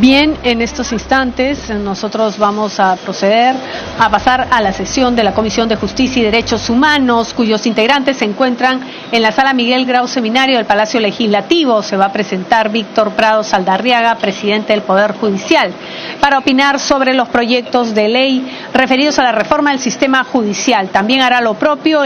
Bien, en estos instantes nosotros vamos a proceder a pasar a la sesión de la Comisión de Justicia y Derechos Humanos, cuyos integrantes se encuentran en la Sala Miguel Grau Seminario del Palacio Legislativo. Se va a presentar Víctor Prado Saldarriaga, presidente del Poder Judicial, para opinar sobre los proyectos de ley referidos a la reforma del sistema judicial. También hará lo propio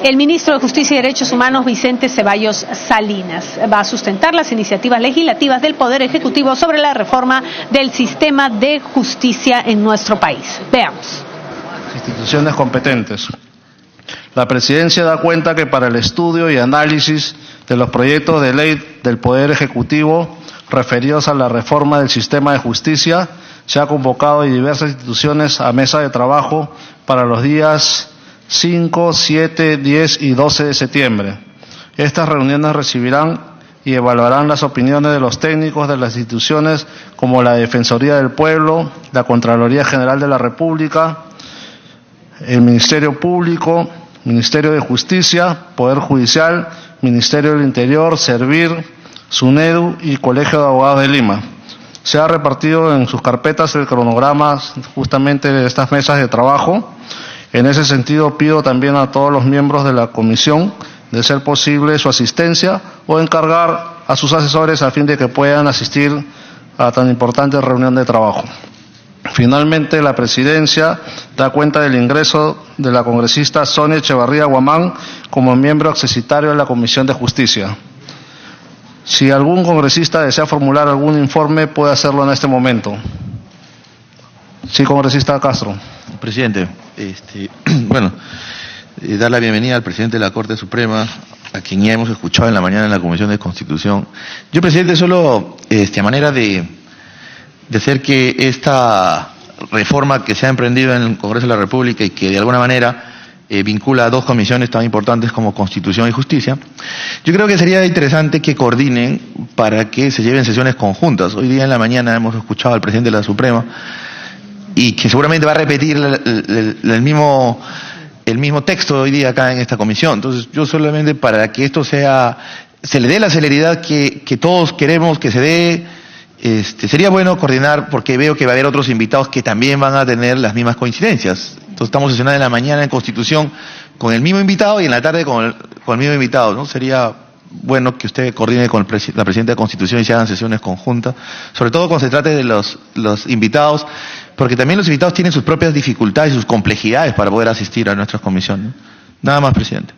el ministro de Justicia y Derechos Humanos, Vicente Ceballos Salinas. Va a sustentar las iniciativas legislativas del Poder Ejecutivo sobre la reforma del sistema de justicia en nuestro país. Veamos. Instituciones competentes. La Presidencia da cuenta que para el estudio y análisis de los proyectos de ley del Poder Ejecutivo referidos a la reforma del sistema de justicia se ha convocado en diversas instituciones a mesa de trabajo para los días 5, 7, 10 y 12 de septiembre. Estas reuniones recibirán y evaluarán las opiniones de los técnicos de las instituciones como la Defensoría del Pueblo, la Contraloría General de la República, el Ministerio Público, Ministerio de Justicia, Poder Judicial, Ministerio del Interior, Servir, SUNEDU y Colegio de Abogados de Lima. Se ha repartido en sus carpetas el cronograma justamente de estas mesas de trabajo. En ese sentido, pido también a todos los miembros de la comisión, de ser posible, su asistencia o encargar a sus asesores a fin de que puedan asistir a tan importante reunión de trabajo. Finalmente, la Presidencia da cuenta del ingreso de la congresista Sonia Echevarría Guamán como miembro accesitario de la Comisión de Justicia. Si algún congresista desea formular algún informe, puede hacerlo en este momento. Sí, congresista Castro. Presidente, dar la bienvenida al presidente de la Corte Suprema, a quien ya hemos escuchado en la mañana en la Comisión de Constitución. Yo, presidente, solo a manera de hacer que esta reforma que se ha emprendido en el Congreso de la República y que de alguna manera vincula a dos comisiones tan importantes como Constitución y Justicia, yo creo que sería interesante que coordinen para que se lleven sesiones conjuntas. Hoy día en la mañana hemos escuchado al presidente de la Suprema y que seguramente va a repetir el mismo texto hoy día acá en esta comisión. Entonces, yo solamente para que esto se le dé la celeridad que todos queremos que se dé, sería bueno coordinar, porque veo que va a haber otros invitados que también van a tener las mismas coincidencias. Entonces, estamos sesionando en la mañana en Constitución con el mismo invitado y en la tarde con el mismo invitado, ¿no? Sería bueno que usted coordine con la presidenta de Constitución y se hagan sesiones conjuntas, sobre todo cuando se trate de los invitados, porque también los invitados tienen sus propias dificultades y sus complejidades para poder asistir a nuestras comisiones. Nada más, presidente.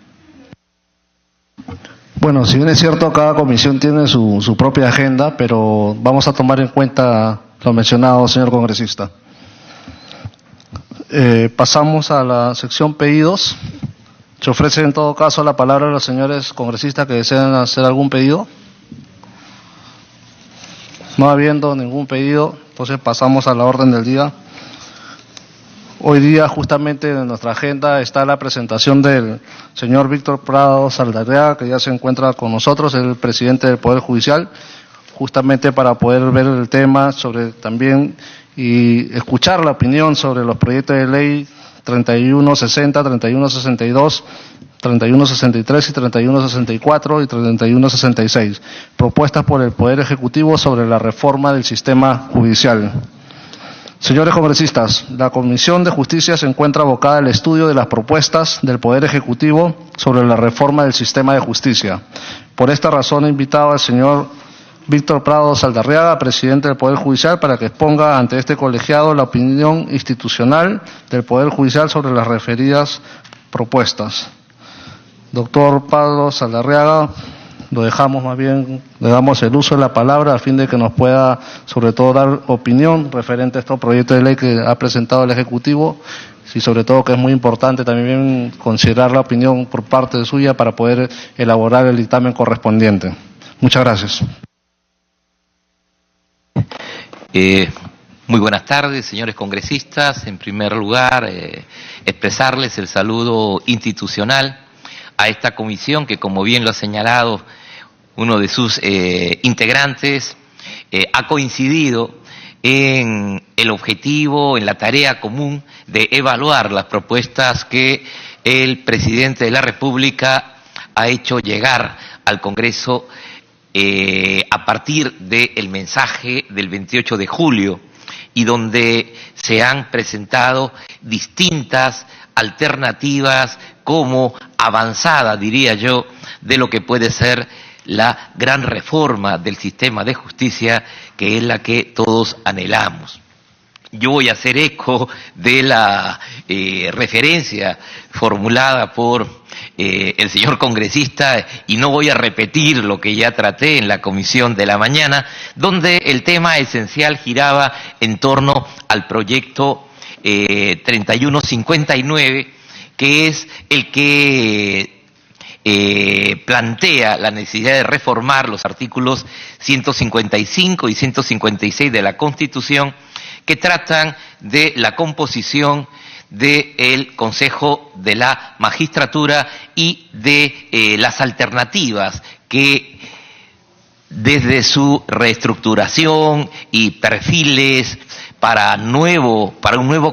Bueno, si bien es cierto, cada comisión tiene su propia agenda, pero vamos a tomar en cuenta lo mencionado, señor congresista. Pasamos a la sección pedidos. Se ofrece en todo caso la palabra a los señores congresistas que desean hacer algún pedido. No habiendo ningún pedido, entonces pasamos a la orden del día. Hoy día justamente en nuestra agenda está la presentación del señor Víctor Prado Saldarriaga, que ya se encuentra con nosotros, el presidente del Poder Judicial, justamente para poder ver el tema sobre también y escuchar la opinión sobre los proyectos de ley 3160, 3162, 3163 y 3164 y 3166, propuestas por el Poder Ejecutivo sobre la reforma del sistema judicial. Señores congresistas, la Comisión de Justicia se encuentra abocada al estudio de las propuestas del Poder Ejecutivo sobre la reforma del sistema de justicia. Por esta razón he invitado al señor Víctor Prado Saldarriaga, presidente del Poder Judicial, para que exponga ante este colegiado la opinión institucional del Poder Judicial sobre las referidas propuestas. Doctor Prado Saldarriaga, lo dejamos más bien, le damos el uso de la palabra a fin de que nos pueda sobre todo dar opinión referente a estos proyectos de ley que ha presentado el Ejecutivo y sobre todo que es muy importante también considerar la opinión por parte suya para poder elaborar el dictamen correspondiente. Muchas gracias. Muy buenas tardes, señores congresistas. En primer lugar, expresarles el saludo institucional a esta comisión que, como bien lo ha señalado uno de sus integrantes, ha coincidido en el objetivo, en la tarea común de evaluar las propuestas que el presidente de la República ha hecho llegar al Congreso a partir del mensaje del 28 de julio y donde se han presentado distintas alternativas como avanzada, diría yo, de lo que puede ser la gran reforma del sistema de justicia, que es la que todos anhelamos. Yo voy a hacer eco de la referencia formulada por el señor congresista y no voy a repetir lo que ya traté en la comisión de la mañana, donde el tema esencial giraba en torno al proyecto 3159, que es el que plantea la necesidad de reformar los artículos 155 y 156 de la Constitución, que tratan de la composición del Consejo de la Magistratura y de las alternativas que desde su reestructuración y perfiles para un nuevo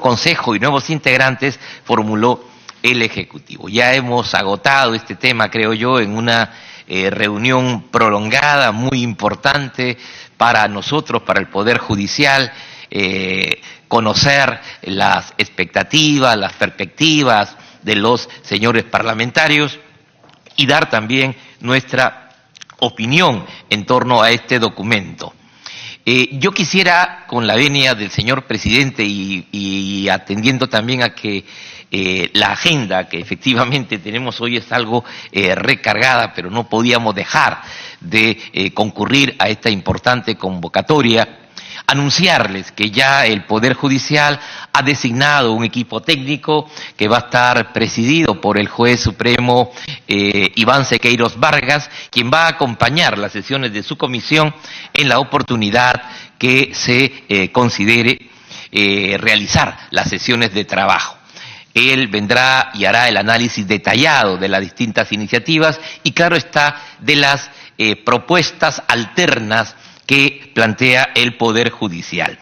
Consejo y nuevos integrantes formuló el Ejecutivo. Ya hemos agotado este tema, creo yo, en una reunión prolongada, muy importante para nosotros, para el Poder Judicial, conocer las expectativas, las perspectivas de los señores parlamentarios y dar también nuestra opinión en torno a este documento. Yo quisiera, con la venia del señor presidente y atendiendo también a que la agenda que efectivamente tenemos hoy es algo recargada, pero no podíamos dejar de concurrir a esta importante convocatoria, anunciarles que ya el Poder Judicial ha designado un equipo técnico que va a estar presidido por el juez supremo Iván Sequeiros Vargas, quien va a acompañar las sesiones de su comisión en la oportunidad que se considere realizar las sesiones de trabajo. Él vendrá y hará el análisis detallado de las distintas iniciativas y, claro está, de las propuestas alternas que plantea el Poder Judicial.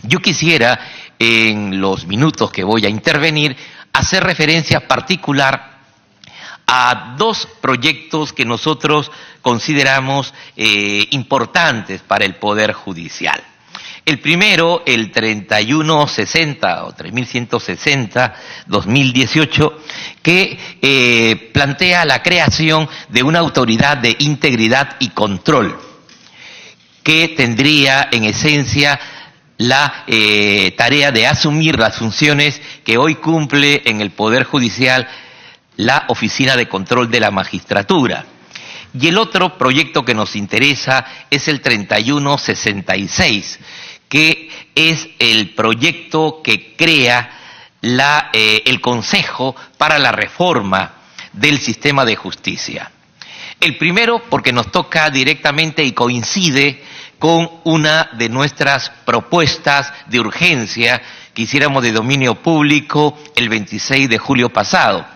Yo quisiera, en los minutos que voy a intervenir, hacer referencia particular a dos proyectos que nosotros consideramos importantes para el Poder Judicial. El primero, el 3160 o 3160-2018, que plantea la creación de una autoridad de integridad y control, que tendría en esencia la tarea de asumir las funciones que hoy cumple en el Poder Judicial la Oficina de Control de la Magistratura. Y el otro proyecto que nos interesa es el 3166, que es el proyecto que crea el Consejo para la Reforma del Sistema de Justicia. El primero porque nos toca directamente y coincide con una de nuestras propuestas de urgencia que hiciéramos de dominio público el 26 de julio pasado.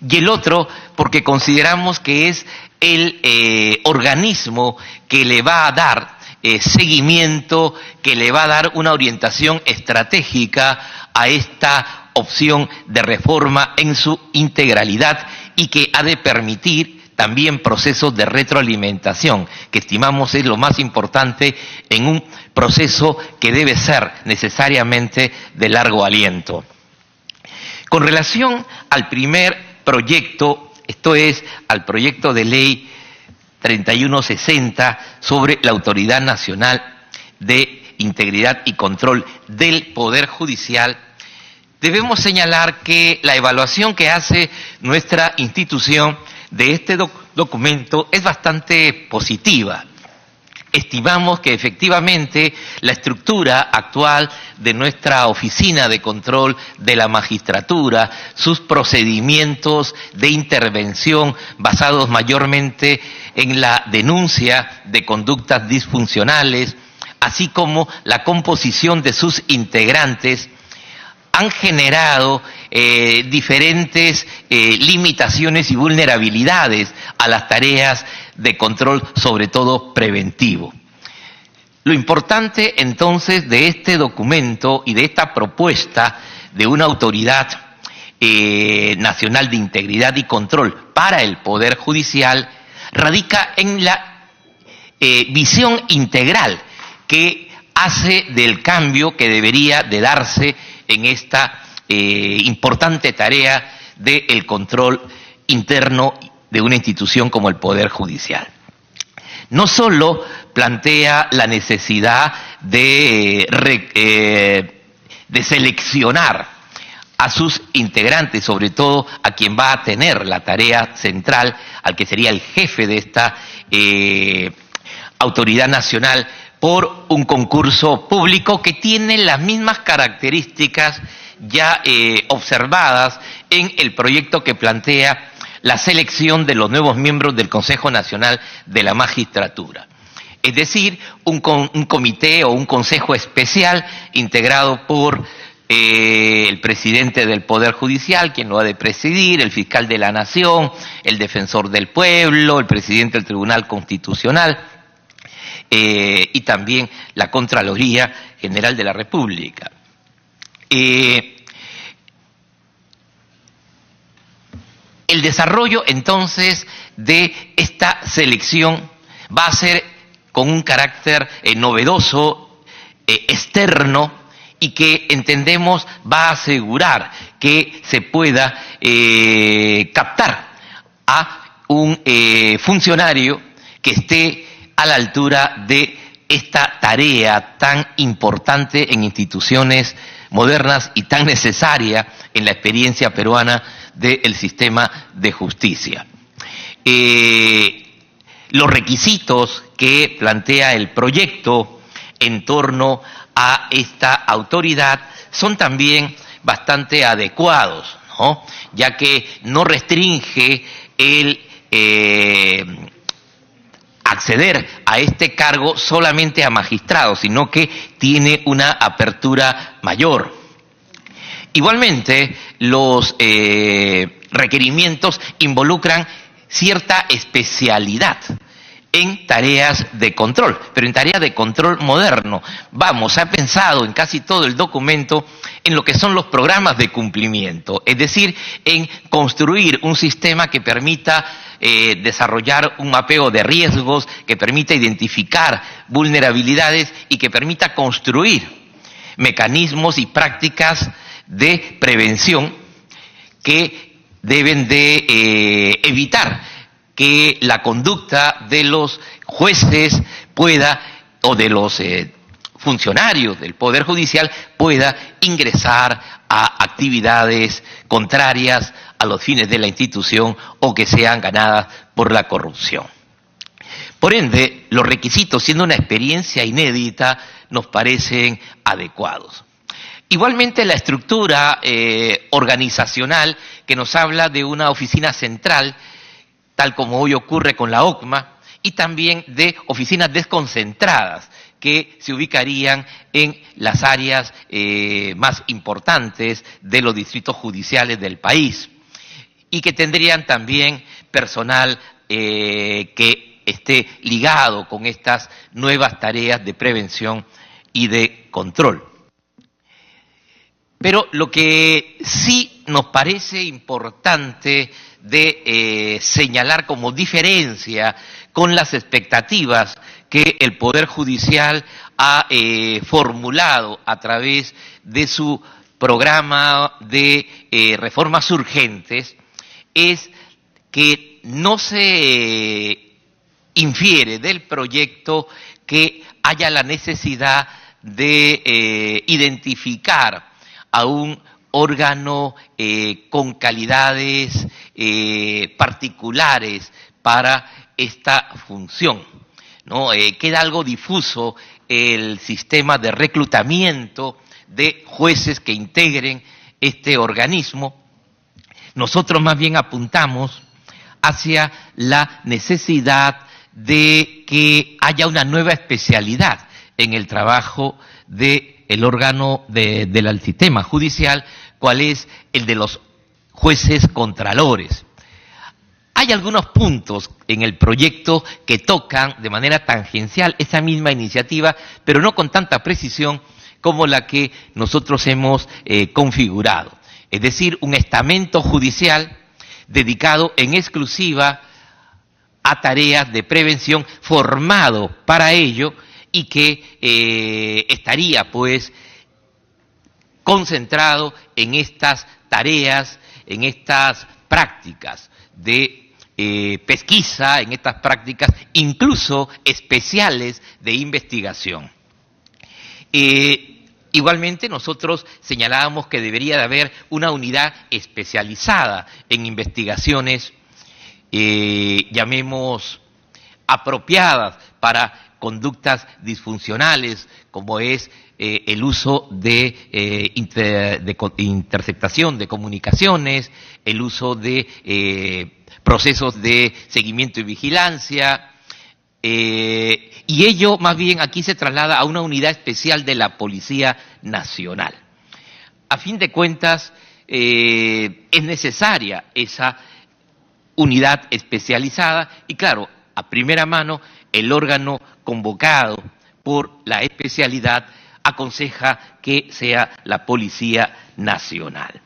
Y el otro porque consideramos que es el organismo que le va a dar seguimiento, que le va a dar una orientación estratégica a esta opción de reforma en su integralidad y que ha de permitir también procesos de retroalimentación, que estimamos es lo más importante en un proceso que debe ser necesariamente de largo aliento. Con relación al primer proyecto, esto es, al proyecto de ley 3160 sobre la Autoridad Nacional de Integridad y Control del Poder Judicial, debemos señalar que la evaluación que hace nuestra institución de este documento es bastante positiva. Estimamos que efectivamente la estructura actual de nuestra Oficina de Control de la Magistratura, sus procedimientos de intervención basados mayormente en la denuncia de conductas disfuncionales, así como la composición de sus integrantes, han generado diferentes limitaciones y vulnerabilidades a las tareas de control, sobre todo preventivo. Lo importante entonces de este documento y de esta propuesta de una autoridad nacional de integridad y control para el Poder Judicial radica en la visión integral que hace del cambio que debería de darse en esta importante tarea del control interno de una institución como el Poder Judicial. No solo plantea la necesidad de seleccionar a sus integrantes, sobre todo a quien va a tener la tarea central, al que sería el jefe de esta autoridad nacional, por un concurso público que tiene las mismas características ya observadas en el proyecto que plantea la selección de los nuevos miembros del Consejo Nacional de la Magistratura. Es decir, un comité o un consejo especial integrado por el presidente del Poder Judicial, quien lo ha de presidir, el fiscal de la Nación, el defensor del pueblo, el presidente del Tribunal Constitucional y también la Contraloría General de la República. El desarrollo entonces de esta selección va a ser con un carácter novedoso, externo, y que entendemos va a asegurar que se pueda captar a un funcionario que esté a la altura de esta tarea tan importante en instituciones modernas y tan necesaria en la experiencia peruana del sistema de justicia. Los requisitos que plantea el proyecto en torno a esta autoridad son también bastante adecuados, ¿no? Ya que no restringe el acceder a este cargo solamente a magistrados, sino que tiene una apertura mayor. Igualmente, los requerimientos involucran cierta especialidad en tareas de control, pero en tareas de control moderno. Se ha pensado en casi todo el documento en lo que son los programas de cumplimiento, es decir, en construir un sistema que permita desarrollar un mapeo de riesgos, que permita identificar vulnerabilidades y que permita construir mecanismos y prácticas de prevención que deben de evitar que la conducta de los jueces pueda, o de los funcionarios del Poder Judicial, pueda ingresar a actividades contrarias a los fines de la institución o que sean ganadas por la corrupción. Por ende, los requisitos, siendo una experiencia inédita, nos parecen adecuados. Igualmente, la estructura organizacional que nos habla de una oficina central, tal como hoy ocurre con la OCMA, y también de oficinas desconcentradas que se ubicarían en las áreas más importantes de los distritos judiciales del país y que tendrían también personal que esté ligado con estas nuevas tareas de prevención y de control. Pero lo que sí nos parece importante de señalar como diferencia con las expectativas que el Poder Judicial ha formulado a través de su programa de reformas urgentes, es que no se infiere del proyecto que haya la necesidad de identificar a un órgano con calidades particulares para esta función, ¿no? Queda algo difuso el sistema de reclutamiento de jueces que integren este organismo. Nosotros más bien apuntamos hacia la necesidad de que haya una nueva especialidad en el trabajo del órgano del sistema judicial, cual es el de los jueces contralores. Hay algunos puntos en el proyecto que tocan de manera tangencial esa misma iniciativa, pero no con tanta precisión como la que nosotros hemos configurado. Es decir, un estamento judicial dedicado en exclusiva a tareas de prevención, formado para ello y que estaría pues concentrado en estas tareas, en estas prácticas de pesquisa, en estas prácticas incluso especiales de investigación. Igualmente nosotros señalábamos que debería de haber una unidad especializada en investigaciones, llamemos apropiadas para conductas disfuncionales, como es el uso de interceptación de comunicaciones, el uso de procesos de seguimiento y vigilancia, y ello más bien aquí se traslada a una unidad especial de la Policía Nacional. A fin de cuentas, es necesaria esa unidad especializada y claro, a primera mano, el órgano convocado por la especialidad aconseja que sea la Policía Nacional.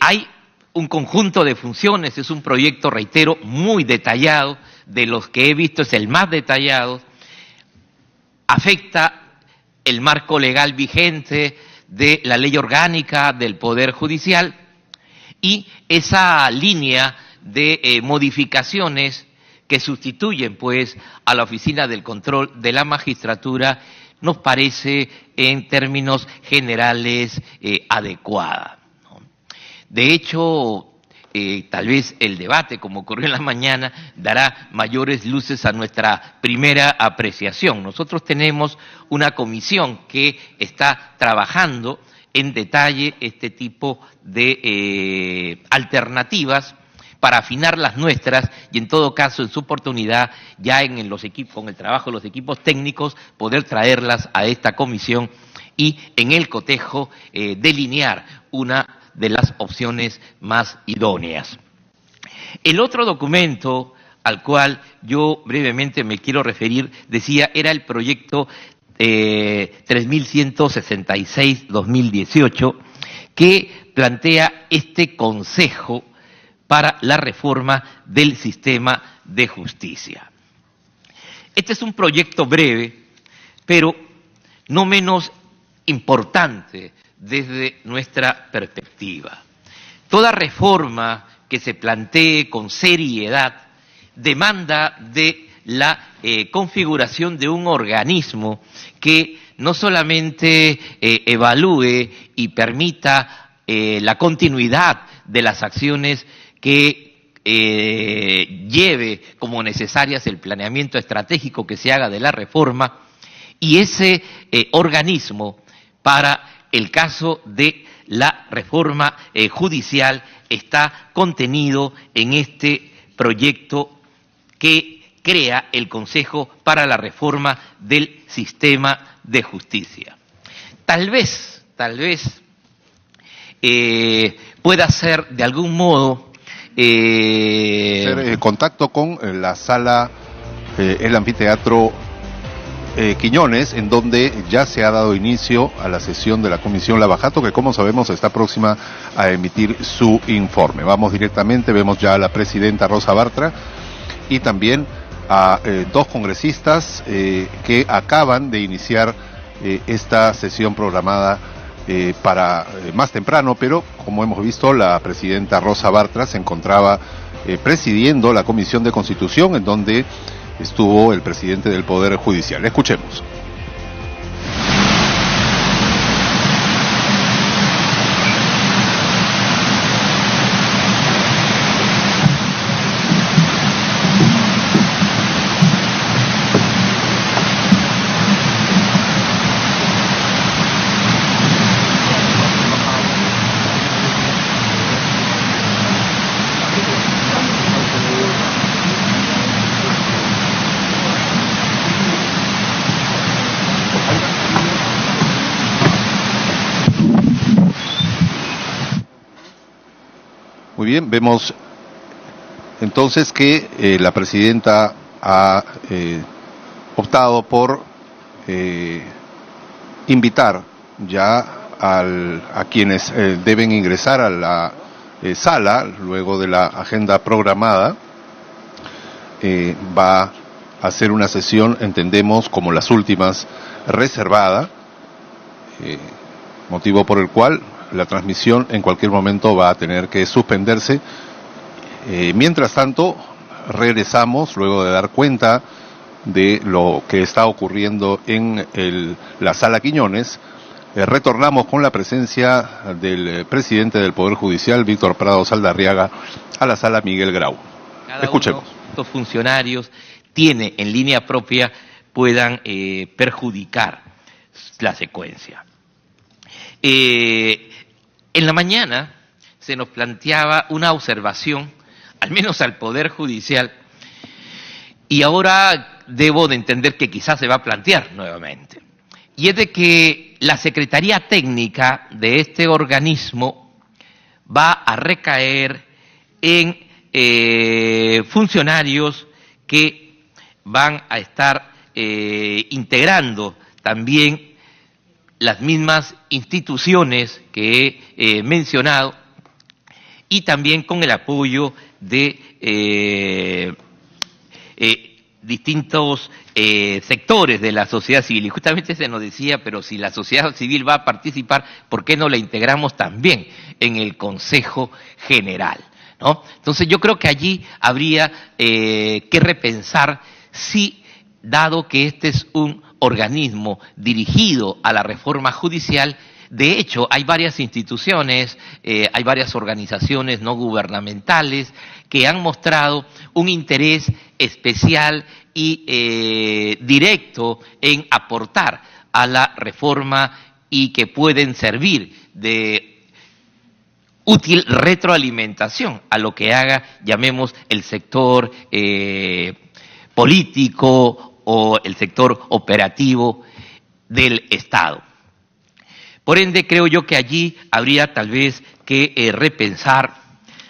Hay un conjunto de funciones, es un proyecto, reitero, muy detallado, de los que he visto es el más detallado, afecta el marco legal vigente de la ley orgánica del Poder Judicial y esa línea de modificaciones que sustituyen pues a la Oficina del Control de la Magistratura nos parece en términos generales adecuada, ¿no? De hecho, tal vez el debate, como ocurrió en la mañana, dará mayores luces a nuestra primera apreciación. Nosotros tenemos una comisión que está trabajando en detalle este tipo de alternativas para afinar las nuestras y en todo caso, en su oportunidad, ya en los equipos, con el trabajo de los equipos técnicos, poder traerlas a esta comisión y en el cotejo delinear una de las opciones más idóneas. El otro documento al cual yo brevemente me quiero referir, decía, era el proyecto 3166-2018, que plantea este Consejo para la reforma del sistema de justicia. Este es un proyecto breve, pero no menos importante desde nuestra perspectiva. Toda reforma que se plantee con seriedad demanda de la configuración de un organismo que no solamente evalúe y permita la continuidad de las acciones que lleve como necesarias el planeamiento estratégico que se haga de la reforma, y ese organismo para el caso de la reforma judicial está contenido en este proyecto que crea el Consejo para la Reforma del Sistema de Justicia. Tal vez pueda ser de algún modo hacer contacto con la sala, el anfiteatro Quiñones, en donde ya se ha dado inicio a la sesión de la Comisión Lavajato, que como sabemos está próxima a emitir su informe. Vamos directamente, vemos ya a la presidenta Rosa Bartra y también a dos congresistas que acaban de iniciar esta sesión programada para más temprano, pero como hemos visto, la presidenta Rosa Bartra se encontraba presidiendo la Comisión de Constitución, en donde estuvo el presidente del Poder Judicial. Escuchemos. Muy bien, vemos entonces que la presidenta ha optado por invitar ya a quienes deben ingresar a la sala luego de la agenda programada va a ser una sesión, entendemos, como las últimas, reservada, motivo por el cual la transmisión en cualquier momento va a tener que suspenderse. Mientras tanto, regresamos, luego de dar cuenta de lo que está ocurriendo en la Sala Quiñones, retornamos con la presencia del presidente del Poder Judicial, Víctor Prado Saldarriaga, a la Sala Miguel Grau. Escuchemos. Uno de estos funcionarios tiene en línea propia puedan perjudicar la secuencia. En la mañana se nos planteaba una observación, al menos al Poder Judicial, y ahora debo de entender que quizás se va a plantear nuevamente. Y es de que la Secretaría Técnica de este organismo va a recaer en funcionarios que van a estar integrando también las mismas instituciones que he mencionado y también con el apoyo de distintos sectores de la sociedad civil. Y justamente se nos decía, pero si la sociedad civil va a participar, ¿por qué no la integramos también en el Consejo General? ¿No? Entonces yo creo que allí habría que repensar si, dado que este es un organismo dirigido a la reforma judicial, de hecho hay varias instituciones, hay varias organizaciones no gubernamentales que han mostrado un interés especial y directo en aportar a la reforma y que pueden servir de útil retroalimentación a lo que haga, llamemos, el sector político o el sector operativo del Estado. Por ende, creo yo que allí habría tal vez que repensar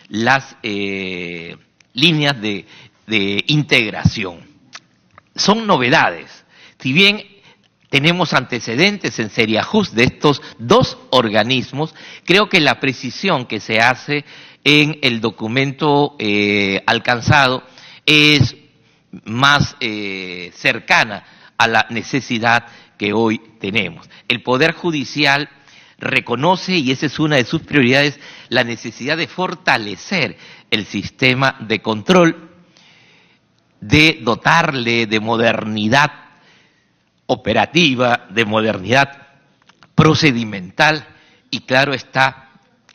las líneas de integración. Son novedades. Si bien tenemos antecedentes en Seriajust de estos dos organismos, creo que la precisión que se hace en el documento alcanzado es más cercana a la necesidad que hoy tenemos. El Poder Judicial reconoce, y esa es una de sus prioridades, la necesidad de fortalecer el sistema de control, de dotarle de modernidad operativa, de modernidad procedimental y, claro está,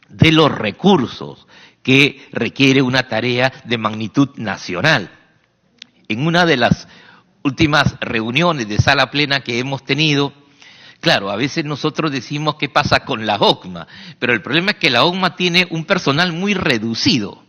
de los recursos que requiere una tarea de magnitud nacional. En una de las últimas reuniones de sala plena que hemos tenido, claro, a veces nosotros decimos qué pasa con la OCMA, pero el problema es que la OCMA tiene un personal muy reducido,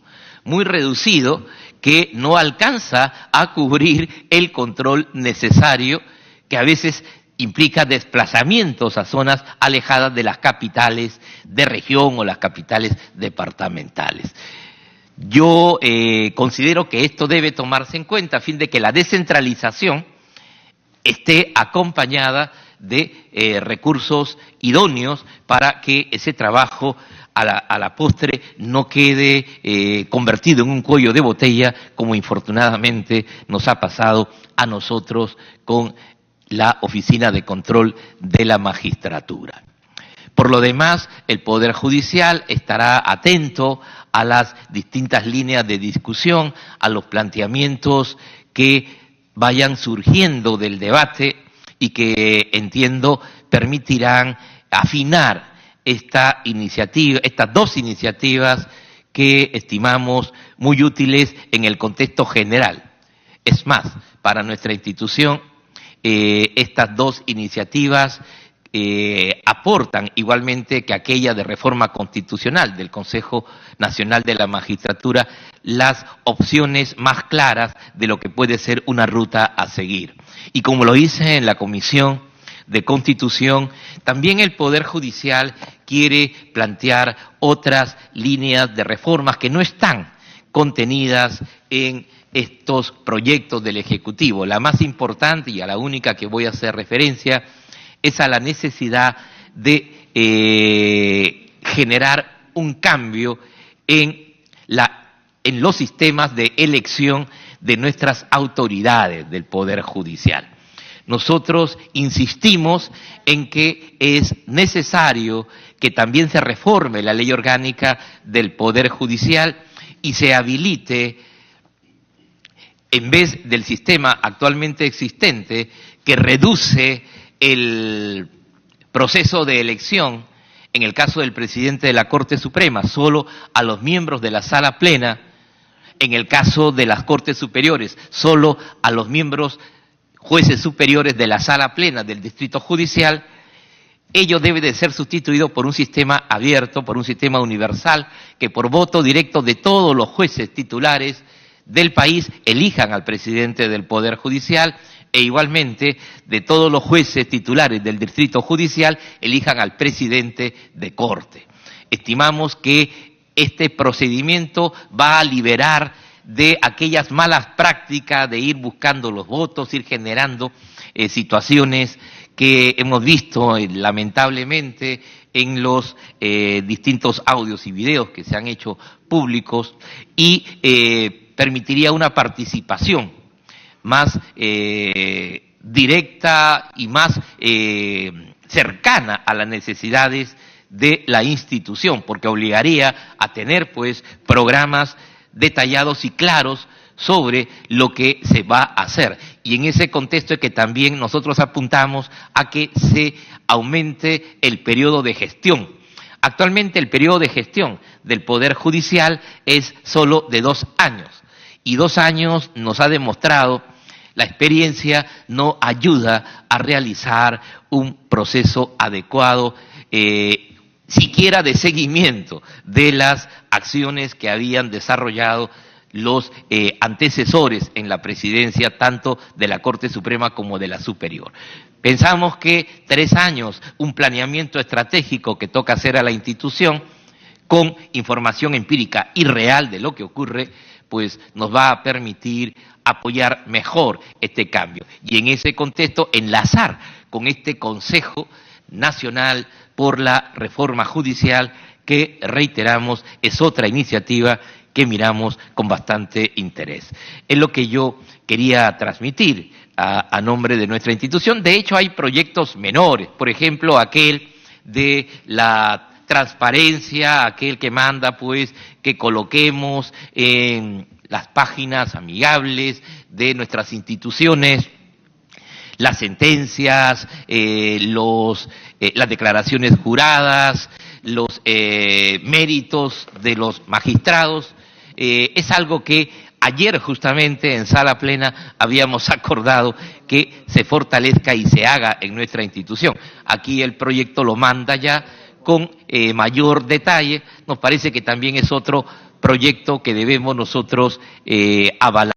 que no alcanza a cubrir el control necesario, que a veces implica desplazamientos a zonas alejadas de las capitales de región o las capitales departamentales. Yo considero que esto debe tomarse en cuenta a fin de que la descentralización esté acompañada de recursos idóneos para que ese trabajo a la postre no quede convertido en un cuello de botella, como infortunadamente nos ha pasado a nosotros con la Oficina de Control de la Magistratura. Por lo demás, el Poder Judicial estará atento a las distintas líneas de discusión, a los planteamientos que vayan surgiendo del debate y que, entiendo, permitirán afinar esta iniciativa, estas dos iniciativas que estimamos muy útiles en el contexto general. Es más, para nuestra institución, estas dos iniciativas aportan igualmente que aquella de reforma constitucional del Consejo Nacional de la Magistratura las opciones más claras de lo que puede ser una ruta a seguir. Y como lo hice en la Comisión de Constitución, también el Poder Judicial quiere plantear otras líneas de reformas que no están contenidas en estos proyectos del Ejecutivo. La más importante y a la única que voy a hacer referencia es a la necesidad de generar un cambio en los sistemas de elección de nuestras autoridades del Poder Judicial. Nosotros insistimos en que es necesario que también se reforme la ley orgánica del Poder Judicial y se habilite, en vez del sistema actualmente existente, que reduce el proceso de elección, en el caso del presidente de la Corte Suprema, solo a los miembros de la Sala Plena, en el caso de las Cortes Superiores, solo a los miembros jueces superiores de la Sala Plena del Distrito Judicial. Ello debe de ser sustituido por un sistema abierto, por un sistema universal, que por voto directo de todos los jueces titulares del país elijan al presidente del Poder Judicial e igualmente de todos los jueces titulares del Distrito Judicial elijan al presidente de Corte. Estimamos que este procedimiento va a liberar de aquellas malas prácticas de ir buscando los votos, ir generando situaciones que hemos visto lamentablemente en los distintos audios y videos que se han hecho públicos, y permitiría una participación más directa y más cercana a las necesidades de la institución, porque obligaría a tener pues programas detallados y claros sobre lo que se va a hacer. Y en ese contexto es que también nosotros apuntamos a que se aumente el periodo de gestión. Actualmente el periodo de gestión del Poder Judicial es solo de 2 años, y 2 años nos ha demostrado la experiencia no ayuda a realizar un proceso adecuado, siquiera de seguimiento de las acciones que habían desarrollado los antecesores en la presidencia, tanto de la Corte Suprema como de la Superior. Pensamos que 3 años, un planeamiento estratégico que toca hacer a la institución, con información empírica y real de lo que ocurre, pues nos va a permitir apoyar mejor este cambio. Y en ese contexto, enlazar con este Consejo Nacional por la Reforma Judicial, que, reiteramos, es otra iniciativa que miramos con bastante interés. Es lo que yo quería transmitir a nombre de nuestra institución. De hecho, hay proyectos menores, por ejemplo, aquel de la transparencia, aquel que manda pues que coloquemos en las páginas amigables de nuestras instituciones las sentencias, las declaraciones juradas, los méritos de los magistrados. Es algo que ayer justamente en Sala Plena habíamos acordado que se fortalezca y se haga en nuestra institución. Aquí el proyecto lo manda ya con mayor detalle. Nos parece que también es otro proyecto que debemos nosotros avalar.